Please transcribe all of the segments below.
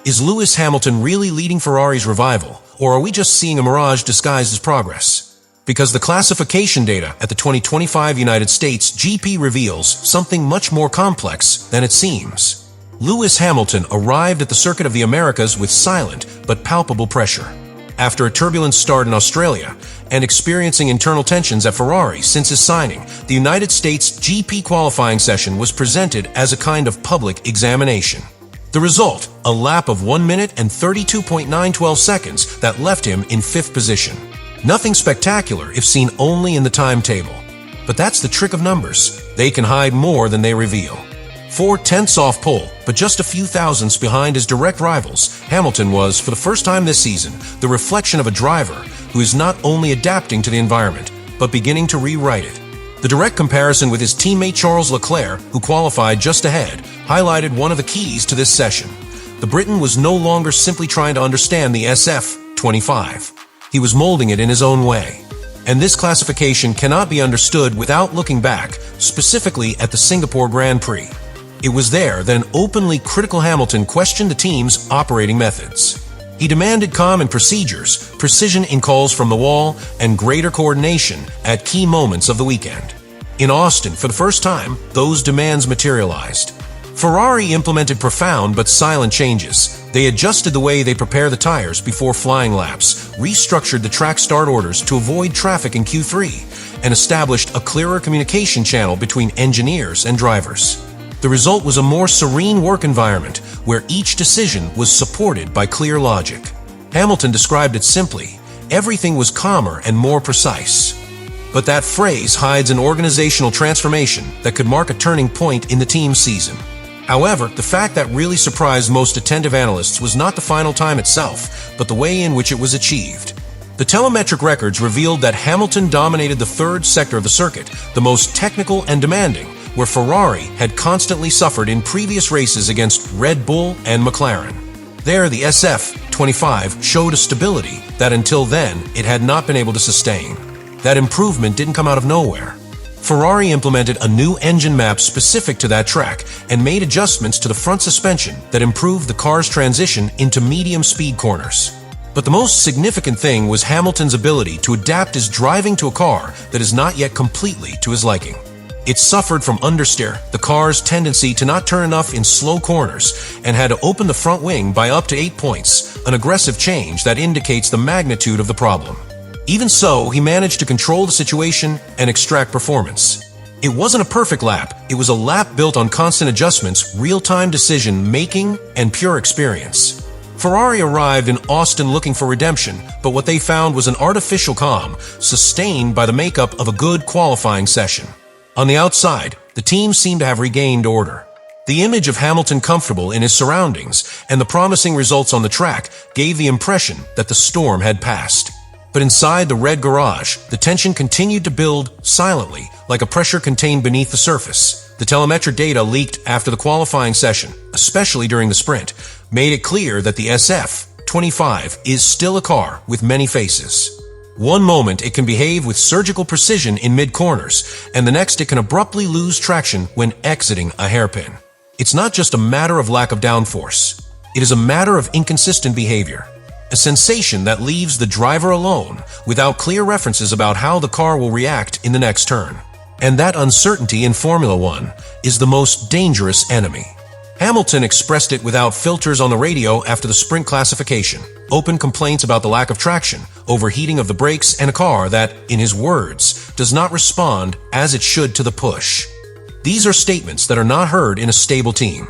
Is Lewis Hamilton really leading Ferrari's revival, or are we just seeing a mirage disguised as progress? Because the classification data at the 2025 United States GP reveals something much more complex than it seems. Lewis Hamilton arrived at the Circuit of the Americas with silent but palpable pressure. After a turbulent start in Australia and experiencing internal tensions at Ferrari since his signing, the United States GP qualifying session was presented as a kind of public examination. The result, a lap of 1 minute and 32.912 seconds that left him in 5th position. Nothing spectacular if seen only in the timetable. But that's the trick of numbers. They can hide more than they reveal. 4/10 off pole, but just a few thousandths behind his direct rivals, Hamilton was, for the first time this season, the reflection of a driver who is not only adapting to the environment, but beginning to rewrite it. The direct comparison with his teammate Charles Leclerc, who qualified just ahead, highlighted one of the keys to this session. The Briton was no longer simply trying to understand the SF-25. He was molding it in his own way. And this classification cannot be understood without looking back, specifically at the Singapore Grand Prix. It was there that an openly critical Hamilton questioned the team's operating methods. He demanded calm in procedures, precision in calls from the wall, and greater coordination at key moments of the weekend. In Austin, for the first time, those demands materialized. Ferrari implemented profound but silent changes. They adjusted the way they prepare the tires before flying laps, restructured the track start orders to avoid traffic in Q3, and established a clearer communication channel between engineers and drivers. The result was a more serene work environment where each decision was supported by clear logic. Hamilton described it simply: everything was calmer and more precise. But that phrase hides an organizational transformation that could mark a turning point in the team's season. However, the fact that really surprised most attentive analysts was not the final time itself, but the way in which it was achieved. The telemetric records revealed that Hamilton dominated the third sector of the circuit, the most technical and demanding, where Ferrari had constantly suffered in previous races against Red Bull and McLaren. There, the SF-25 showed a stability that until then it had not been able to sustain. That improvement didn't come out of nowhere. Ferrari implemented a new engine map specific to that track and made adjustments to the front suspension that improved the car's transition into medium-speed corners. But the most significant thing was Hamilton's ability to adapt his driving to a car that is not yet completely to his liking. It suffered from understeer, the car's tendency to not turn enough in slow corners, and had to open the front wing by up to 8 points, an aggressive change that indicates the magnitude of the problem. Even so, he managed to control the situation and extract performance. It wasn't a perfect lap, it was a lap built on constant adjustments, real-time decision-making, and pure experience. Ferrari arrived in Austin looking for redemption, but what they found was an artificial calm, sustained by the makeup of a good qualifying session. On the outside, the team seemed to have regained order. The image of Hamilton comfortable in his surroundings and the promising results on the track gave the impression that the storm had passed. But inside the red garage, the tension continued to build silently, like a pressure contained beneath the surface. The telemetric data leaked after the qualifying session, especially during the sprint, made it clear that the SF-25 is still a car with many faces. One moment it can behave with surgical precision in mid-corners, and the next it can abruptly lose traction when exiting a hairpin. It's not just a matter of lack of downforce. It is a matter of inconsistent behavior. A sensation that leaves the driver alone, without clear references about how the car will react in the next turn. And that uncertainty in Formula One is the most dangerous enemy. Hamilton expressed it without filters on the radio after the sprint classification. Open complaints about the lack of traction, overheating of the brakes, and a car that, in his words, does not respond as it should to the push. These are statements that are not heard in a stable team.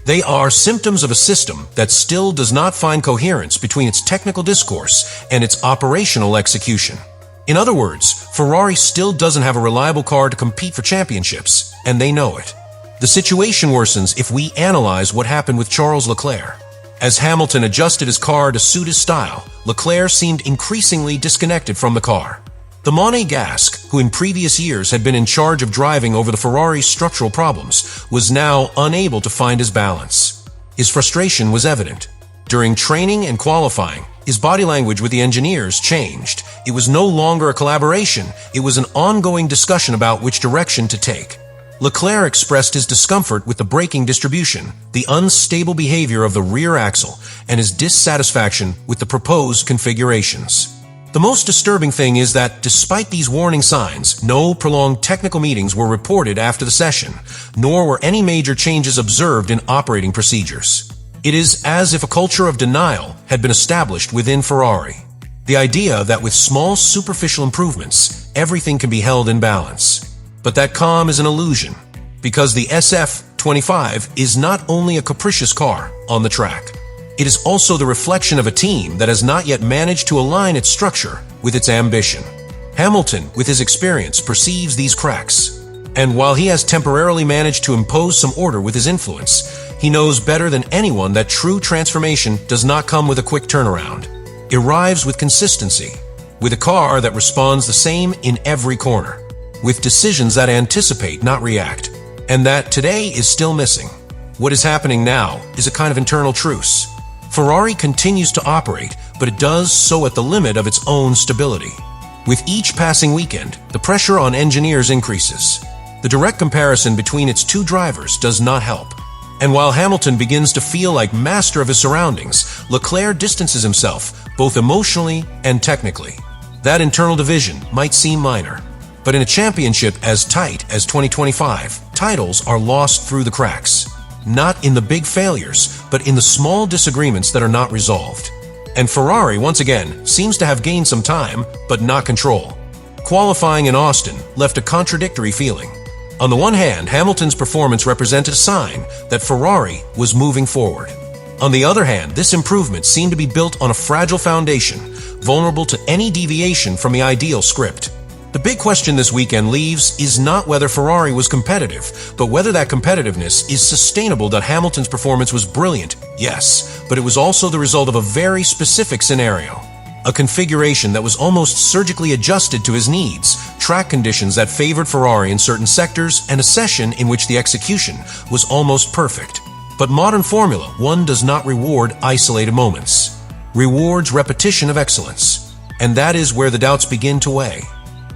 They are symptoms of a system that still does not find coherence between its technical discourse and its operational execution. In other words, Ferrari still doesn't have a reliable car to compete for championships, and they know it. The situation worsens if we analyze what happened with Charles Leclerc. As Hamilton adjusted his car to suit his style, Leclerc seemed increasingly disconnected from the car. The Monegasque, who in previous years had been in charge of driving over the Ferrari's structural problems, was now unable to find his balance. His frustration was evident. During training and qualifying, his body language with the engineers changed. It was no longer a collaboration, it was an ongoing discussion about which direction to take. Leclerc expressed his discomfort with the braking distribution, the unstable behavior of the rear axle, and his dissatisfaction with the proposed configurations. The most disturbing thing is that, despite these warning signs, no prolonged technical meetings were reported after the session, nor were any major changes observed in operating procedures. It is as if a culture of denial had been established within Ferrari. The idea that with small superficial improvements, everything can be held in balance. But that calm is an illusion, because the SF-25 is not only a capricious car on the track. It is also the reflection of a team that has not yet managed to align its structure with its ambition. Hamilton, with his experience, perceives these cracks. And while he has temporarily managed to impose some order with his influence, he knows better than anyone that true transformation does not come with a quick turnaround. It arrives with consistency, with a car that responds the same in every corner, with decisions that anticipate, not react, and that today is still missing. What is happening now is a kind of internal truce. Ferrari continues to operate, but it does so at the limit of its own stability. With each passing weekend, the pressure on engineers increases. The direct comparison between its two drivers does not help. And while Hamilton begins to feel like master of his surroundings, Leclerc distances himself, both emotionally and technically. That internal division might seem minor, but in a championship as tight as 2025, titles are lost through the cracks. Not in the big failures, but in the small disagreements that are not resolved. And Ferrari, once again, seems to have gained some time, but not control. Qualifying in Austin left a contradictory feeling. On the one hand, Hamilton's performance represented a sign that Ferrari was moving forward. On the other hand, this improvement seemed to be built on a fragile foundation, vulnerable to any deviation from the ideal script. The big question this weekend leaves is not whether Ferrari was competitive, but whether that competitiveness is sustainable. That Hamilton's performance was brilliant, yes, but it was also the result of a very specific scenario. A configuration that was almost surgically adjusted to his needs, track conditions that favored Ferrari in certain sectors, and a session in which the execution was almost perfect. But modern Formula One does not reward isolated moments. Rewards repetition of excellence. And that is where the doubts begin to weigh.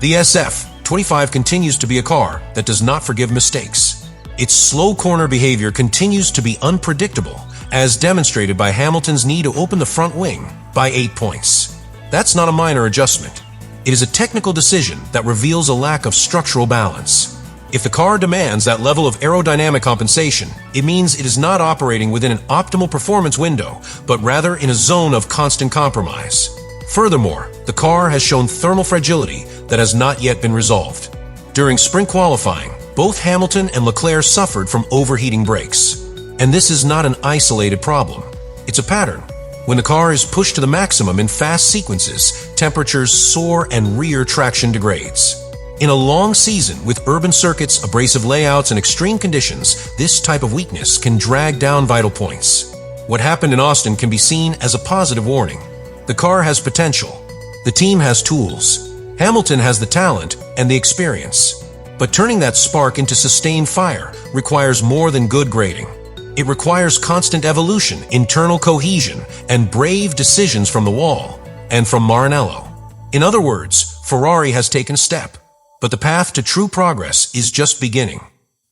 The SF-25 continues to be a car that does not forgive mistakes. Its slow corner behavior continues to be unpredictable, as demonstrated by Hamilton's need to open the front wing by 8 points. That's not a minor adjustment. It is a technical decision that reveals a lack of structural balance. If the car demands that level of aerodynamic compensation, it means it is not operating within an optimal performance window, but rather in a zone of constant compromise. Furthermore, the car has shown thermal fragility that has not yet been resolved. During sprint qualifying, both Hamilton and Leclerc suffered from overheating brakes. And this is not an isolated problem. It's a pattern. When the car is pushed to the maximum in fast sequences, temperatures soar and rear traction degrades. In a long season with urban circuits, abrasive layouts, and extreme conditions, this type of weakness can drag down vital points. What happened in Austin can be seen as a positive warning. The car has potential. The team has tools. Hamilton has the talent and the experience. But turning that spark into sustained fire requires more than good grading. It requires constant evolution, internal cohesion, and brave decisions from the wall and from Maranello. In other words, Ferrari has taken a step, but the path to true progress is just beginning.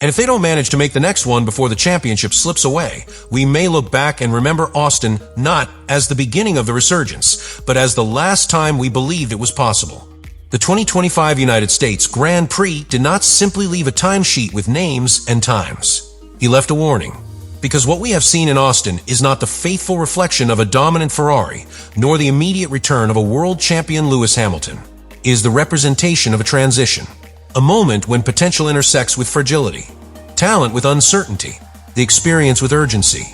And if they don't manage to make the next one before the championship slips away, we may look back and remember Austin not as the beginning of the resurgence, but as the last time we believed it was possible. The 2025 United States Grand Prix did not simply leave a timesheet with names and times. He left a warning. Because what we have seen in Austin is not the faithful reflection of a dominant Ferrari, nor the immediate return of a world champion Lewis Hamilton. It is the representation of a transition, a moment when potential intersects with fragility, talent with uncertainty, the experience with urgency.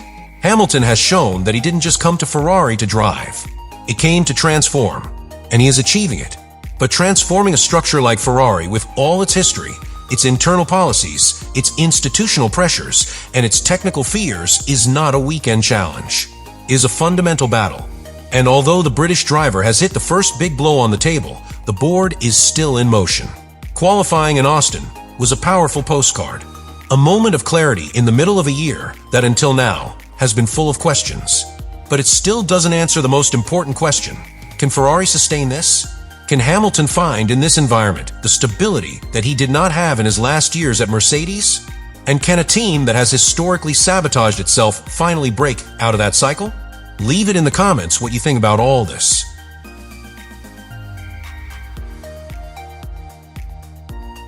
Hamilton has shown that he didn't just come to Ferrari to drive. It came to transform, and he is achieving it. But transforming a structure like Ferrari with all its history, its internal policies, its institutional pressures, and its technical fears is not a weekend challenge. It is a fundamental battle. And although the British driver has hit the first big blow on the table, the board is still in motion. Qualifying in Austin was a powerful postcard, a moment of clarity in the middle of a year that until now has been full of questions. But it still doesn't answer the most important question. Can Ferrari sustain this? Can Hamilton find in this environment the stability that he did not have in his last years at Mercedes? And can a team that has historically sabotaged itself finally break out of that cycle? Leave it in the comments what you think about all this.